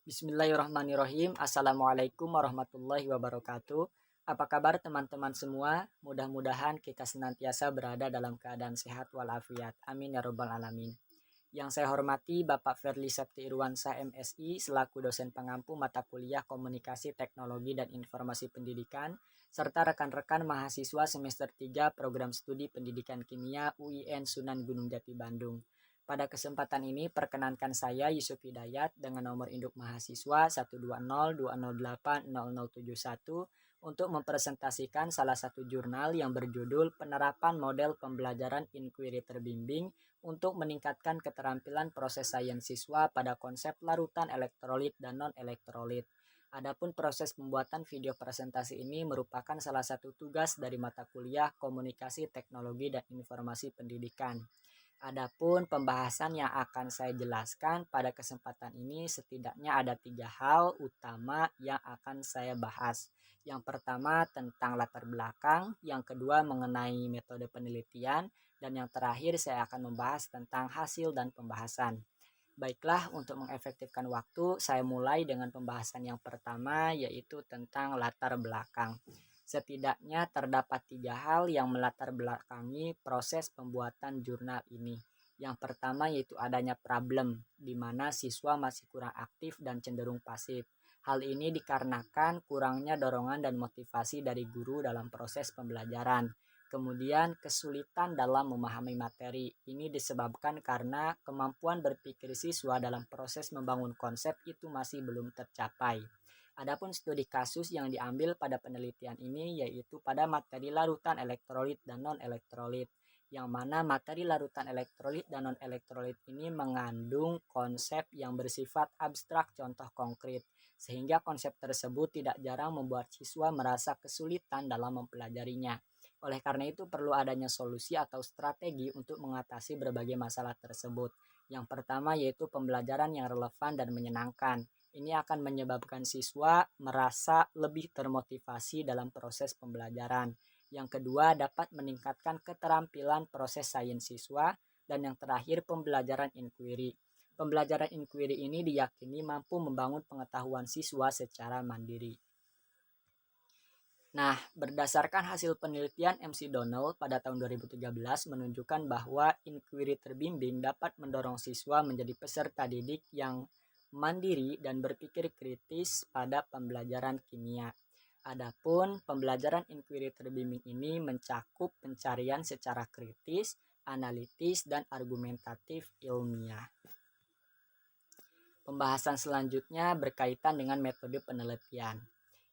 Bismillahirrahmanirrahim. Assalamualaikum warahmatullahi wabarakatuh. Apa kabar teman-teman semua? Mudah-mudahan kita senantiasa berada dalam keadaan sehat walafiat. Amin ya robbal alamin. Yang saya hormati Bapak Ferli Septi Irwansyah MSI selaku dosen pengampu mata kuliah Komunikasi Teknologi dan Informasi Pendidikan serta rekan-rekan mahasiswa semester 3 Program Studi Pendidikan Kimia UIN Sunan Gunung Jati Bandung. Pada kesempatan ini perkenankan saya Yusuf Hidayat dengan nomor induk mahasiswa 12020080071 untuk mempresentasikan salah satu jurnal yang berjudul Penerapan Model Pembelajaran Inquiry Terbimbing untuk meningkatkan keterampilan proses sains siswa pada konsep larutan elektrolit dan non-elektrolit. Adapun proses pembuatan video presentasi ini merupakan salah satu tugas dari mata kuliah Komunikasi Teknologi dan Informasi Pendidikan. Adapun pembahasan yang akan saya jelaskan pada kesempatan ini setidaknya ada 3 hal utama yang akan saya bahas. Yang pertama tentang latar belakang, yang kedua mengenai metode penelitian, dan yang terakhir saya akan membahas tentang hasil dan pembahasan. Baiklah, untuk mengefektifkan waktu, saya mulai dengan pembahasan yang pertama yaitu tentang latar belakang. Setidaknya terdapat 3 hal yang melatar belakangi proses pembuatan jurnal ini. Yang pertama yaitu adanya problem, di mana siswa masih kurang aktif dan cenderung pasif. Hal ini dikarenakan kurangnya dorongan dan motivasi dari guru dalam proses pembelajaran. Kemudian kesulitan dalam memahami materi. Ini disebabkan karena kemampuan berpikir siswa dalam proses membangun konsep itu masih belum tercapai. Adapun studi kasus yang diambil pada penelitian ini yaitu pada materi larutan elektrolit dan non-elektrolit, yang mana materi larutan elektrolit dan non-elektrolit ini mengandung konsep yang bersifat abstrak contoh konkret, sehingga konsep tersebut tidak jarang membuat siswa merasa kesulitan dalam mempelajarinya. Oleh karena itu perlu adanya solusi atau strategi untuk mengatasi berbagai masalah tersebut. Yang pertama yaitu pembelajaran yang relevan dan menyenangkan. Ini akan menyebabkan siswa merasa lebih termotivasi dalam proses pembelajaran. Yang kedua dapat meningkatkan keterampilan proses sains siswa. Dan yang terakhir pembelajaran inquiry. Pembelajaran inquiry ini diyakini mampu membangun pengetahuan siswa secara mandiri. Nah, berdasarkan hasil penelitian MC Donald pada tahun 2013 menunjukkan bahwa inquiry terbimbing dapat mendorong siswa menjadi peserta didik yang mandiri dan berpikir kritis pada pembelajaran kimia. Adapun pembelajaran inquiry terbimbing ini mencakup pencarian secara kritis, analitis, dan argumentatif ilmiah. Pembahasan selanjutnya berkaitan dengan metode penelitian.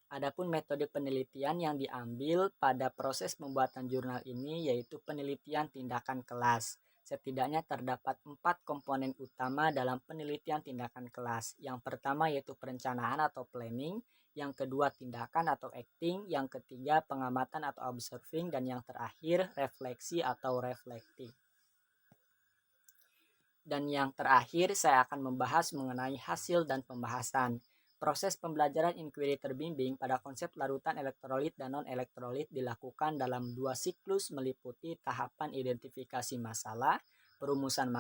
Adapun metode penelitian yang diambil pada proses pembuatan jurnal ini yaitu penelitian tindakan kelas. Setidaknya terdapat 4 komponen utama dalam penelitian tindakan kelas. Yang pertama yaitu perencanaan atau planning, yang kedua tindakan atau acting, yang ketiga pengamatan atau observing, dan yang terakhir refleksi atau reflecting. Dan yang terakhir saya akan membahas mengenai hasil dan pembahasan. Proses pembelajaran inquiry terbimbing pada konsep larutan elektrolit dan non-elektrolit dilakukan dalam 2 siklus meliputi tahapan identifikasi masalah, perumusan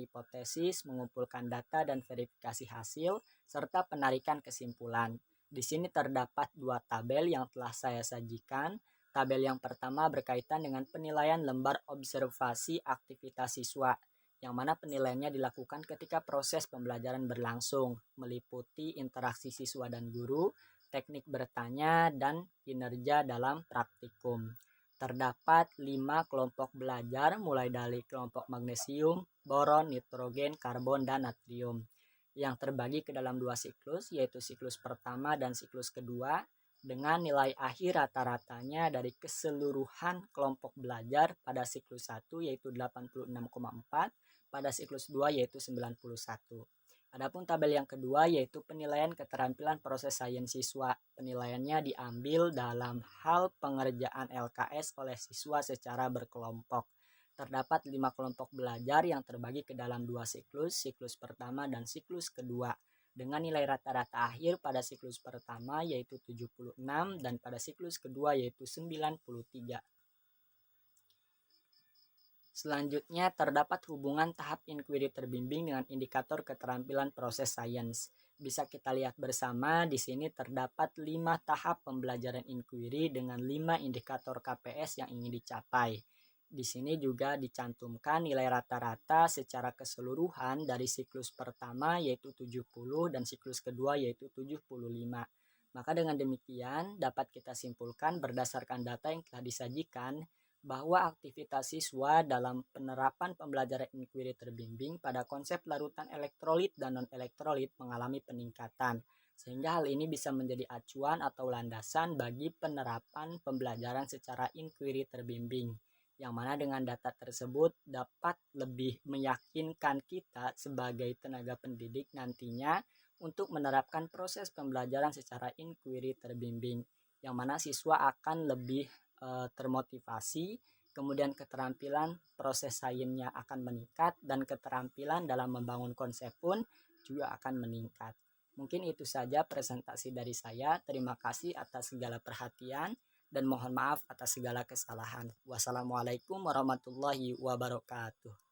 hipotesis, mengumpulkan data dan verifikasi hasil, serta penarikan kesimpulan. Di sini terdapat 2 tabel yang telah saya sajikan. Tabel yang pertama berkaitan dengan penilaian lembar observasi aktivitas siswa, yang mana penilaiannya dilakukan ketika proses pembelajaran berlangsung, meliputi interaksi siswa dan guru, teknik bertanya, dan kinerja dalam praktikum. Terdapat 5 kelompok belajar mulai dari kelompok magnesium, boron, nitrogen, karbon, dan natrium, yang terbagi ke dalam 2 siklus, yaitu siklus pertama dan siklus kedua, dengan nilai akhir rata-ratanya dari keseluruhan kelompok belajar pada siklus 1 yaitu 86,4, pada siklus 2 yaitu 91. Adapun tabel yang kedua yaitu penilaian keterampilan proses sains siswa. Penilaiannya diambil dalam hal pengerjaan LKS oleh siswa secara berkelompok. Terdapat 5 kelompok belajar yang terbagi ke dalam 2 siklus, siklus pertama dan siklus kedua, dengan nilai rata-rata akhir pada siklus pertama yaitu 76 dan pada siklus kedua yaitu 93. Selanjutnya, terdapat hubungan tahap inquiry terbimbing dengan indikator keterampilan proses sains. Bisa kita lihat bersama, di sini terdapat 5 tahap pembelajaran inquiry dengan 5 indikator KPS yang ingin dicapai. Di sini juga dicantumkan nilai rata-rata secara keseluruhan dari siklus pertama yaitu 70 dan siklus kedua yaitu 75. Maka dengan demikian dapat kita simpulkan berdasarkan data yang telah disajikan bahwa aktivitas siswa dalam penerapan pembelajaran inquiry terbimbing pada konsep larutan elektrolit dan non-elektrolit mengalami peningkatan, sehingga hal ini bisa menjadi acuan atau landasan bagi penerapan pembelajaran secara inquiry terbimbing, yang mana dengan data tersebut dapat lebih meyakinkan kita sebagai tenaga pendidik nantinya untuk menerapkan proses pembelajaran secara inquiry terbimbing, yang mana siswa akan lebih termotivasi, kemudian keterampilan proses sainsnya akan meningkat dan keterampilan dalam membangun konsep pun juga akan meningkat. Mungkin itu saja presentasi dari saya. Terima kasih atas segala perhatian dan mohon maaf atas segala kesalahan. Wassalamualaikum warahmatullahi wabarakatuh.